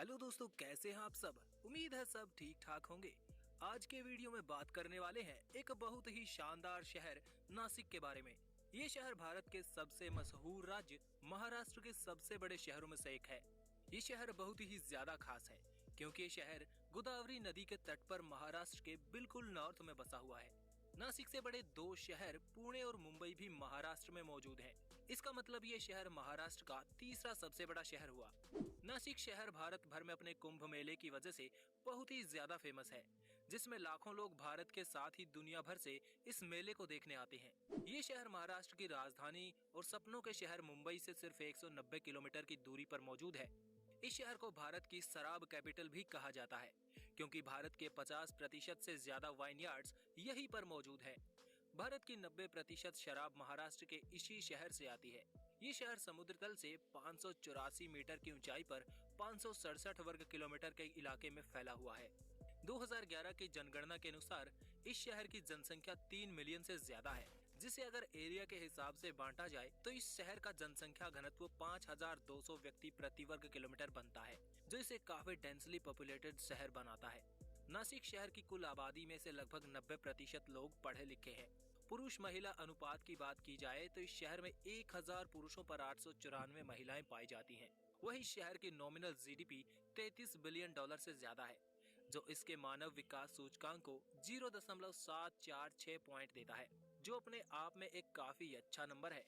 Hello दोस्तों, कैसे हैं आप सब। उम्मीद है सब ठीक ठाक होंगे। आज के वीडियो में बात करने वाले हैं एक बहुत ही शानदार शहर नासिक के बारे में। ये शहर भारत के सबसे मशहूर राज्य महाराष्ट्र के सबसे बड़े शहरों में से एक है। ये शहर बहुत ही ज्यादा खास है क्योंकि ये शहर गोदावरी नदी के तट पर महाराष्ट्र के बिल्कुल नॉर्थ में बसा हुआ है। नासिक से बड़े दो शहर पुणे और मुंबई भी महाराष्ट्र में मौजूद हैं। इसका मतलब ये शहर महाराष्ट्र का तीसरा सबसे बड़ा शहर हुआ। नासिक शहर भारत भर में अपने कुंभ मेले की वजह से बहुत ही ज्यादा फेमस है, जिसमें लाखों लोग भारत के साथ ही दुनिया भर से इस मेले को देखने आते हैं। ये शहर महाराष्ट्र की राजधानी और सपनों के शहर मुंबई से सिर्फ 190 किलोमीटर की दूरी पर मौजूद है। इस शहर को भारत की शराब कैपिटल भी कहा जाता है क्योंकि भारत के 50% से ज्यादा वाइन यार्ड्स यहीं पर मौजूद है। भारत की 90% शराब महाराष्ट्र के इसी शहर से आती है। ये शहर समुद्र तल से 584 मीटर की ऊंचाई पर 567 वर्ग किलोमीटर के इलाके में फैला हुआ है। 2011 की जनगणना के अनुसार इस शहर की जनसंख्या 3 मिलियन से ज्यादा है, जिसे अगर एरिया के हिसाब से बांटा जाए तो इस शहर का जनसंख्या घनत्व 5200 व्यक्ति प्रति वर्ग किलोमीटर बनता है, जो इसे काफी डेंसली पॉपुलेटेड शहर बनाता है। नासिक शहर की कुल आबादी में से लगभग 90% लोग पढ़े लिखे हैं। पुरुष महिला अनुपात की बात की जाए तो इस शहर में 1000 पुरुषों पर 894 महिलाएं पाई जाती हैं। वही शहर की नॉमिनल जीडीपी 33 बिलियन डॉलर से ज्यादा है, जो इसके मानव विकास सूचकांक को 0.746 पॉइंट देता है, जो अपने आप में एक काफी अच्छा नंबर है।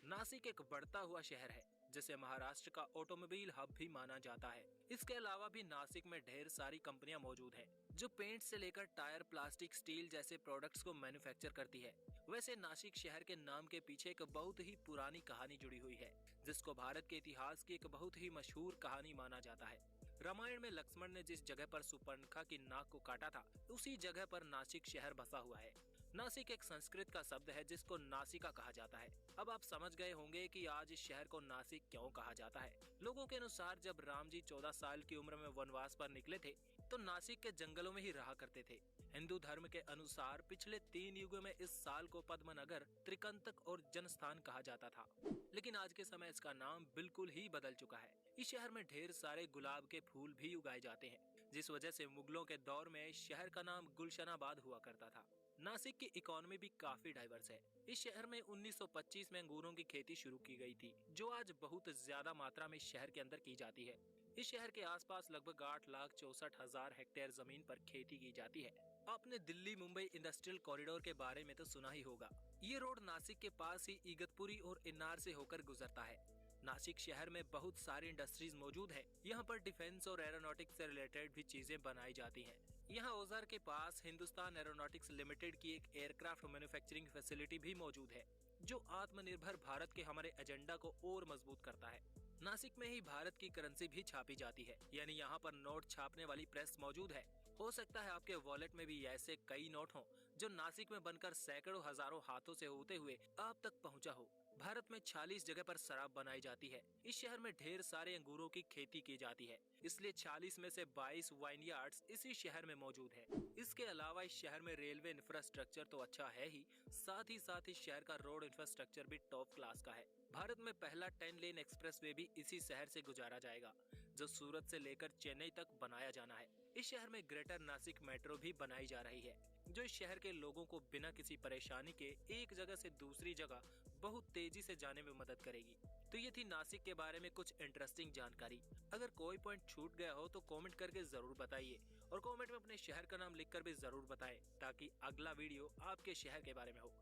नासिक एक बढ़ता हुआ शहर है जिसे महाराष्ट्र का ऑटोमोबाइल हब भी माना जाता है। इसके अलावा भी नासिक में ढेर सारी कंपनियां मौजूद हैं, जो पेंट से लेकर टायर, प्लास्टिक, स्टील जैसे प्रोडक्ट्स को मैन्युफैक्चर करती है। वैसे नासिक शहर के नाम के पीछे एक बहुत ही पुरानी कहानी जुड़ी हुई है, जिसको भारत के इतिहास की एक बहुत ही मशहूर कहानी माना जाता है। रामायण में लक्ष्मण ने जिस जगह पर सुपर्णखा की नाक को काटा था, उसी जगह पर नासिक शहर बसा हुआ है। नासिक एक संस्कृत का शब्द है जिसको नासिका कहा जाता है। अब आप समझ गए होंगे कि आज इस शहर को नासिक क्यों कहा जाता है। लोगों के अनुसार जब राम जी 14 साल की उम्र में वनवास पर निकले थे तो नासिक के जंगलों में ही रहा करते थे। हिंदू धर्म के अनुसार पिछले 3 युगों में इस साल को पद्मनगर, त्रिकंतक और जनस्थान कहा जाता था, लेकिन आज के समय इसका नाम बिल्कुल ही बदल चुका है। इस शहर में ढेर सारे गुलाब के फूल भी उगाए जाते हैं, जिस वजह से मुगलों के दौर में इस शहर का नाम गुलशनाबाद हुआ करता था। नासिक की इकोनॉमी भी काफी डाइवर्स है। इस शहर में 1925 में अंगूरों की खेती शुरू की गई थी, जो आज बहुत ज्यादा मात्रा में इस शहर के अंदर की जाती है। इस शहर के आसपास लगभग 8,64,000 हेक्टेयर जमीन पर खेती की जाती है। आपने दिल्ली मुंबई इंडस्ट्रियल कॉरिडोर के बारे में तो सुना ही होगा। ये रोड नासिक के पास ही इगतपुरी और इन्नार से होकर गुजरता है। नासिक शहर में बहुत सारी इंडस्ट्रीज मौजूद है। यहाँ पर डिफेंस और एरोनॉटिक्स से रिलेटेड भी चीजें बनाई जाती हैं। यहाँ औजार के पास हिंदुस्तान एरोनॉटिक्स लिमिटेड की एक एयरक्राफ्ट मैन्युफैक्चरिंग फैसिलिटी भी मौजूद है, जो आत्मनिर्भर भारत के हमारे एजेंडा को और मजबूत करता है। नासिक में ही भारत की करेंसी भी छापी जाती है, यानी यहाँ पर नोट छापने वाली प्रेस मौजूद है। हो सकता है आपके वॉलेट में भी ऐसे कई नोट हों जो नासिक में बनकर सैकड़ों हजारों हाथों से होते हुए आप तक पहुँचा हो। भारत में 46 जगह पर शराब बनाई जाती है। इस शहर में ढेर सारे अंगूरों की खेती की जाती है, इसलिए 40 में से 22 वाइन यार्ड्स इसी शहर में मौजूद है। इसके अलावा इस शहर में रेलवे इंफ्रास्ट्रक्चर तो अच्छा है ही साथ इस शहर का रोड इंफ्रास्ट्रक्चर भी टॉप क्लास का है। भारत में पहला 10 लेन एक्सप्रेसवे भी इसी शहर से गुजारा जाएगा, जो सूरत से लेकर चेन्नई तक बनाया जाना है। इस शहर में ग्रेटर नासिक मेट्रो भी बनाई जा रही है, जो इस शहर के लोगों को बिना किसी परेशानी के एक जगह से दूसरी जगह बहुत तेजी से जाने में मदद करेगी। तो ये थी नासिक के बारे में कुछ इंटरेस्टिंग जानकारी। अगर कोई पॉइंट छूट गया हो तो कमेंट करके जरूर बताइए, और कमेंट में अपने शहर का नाम लिखकर भी जरूर बताएं, ताकि अगला वीडियो आपके शहर के बारे में हो।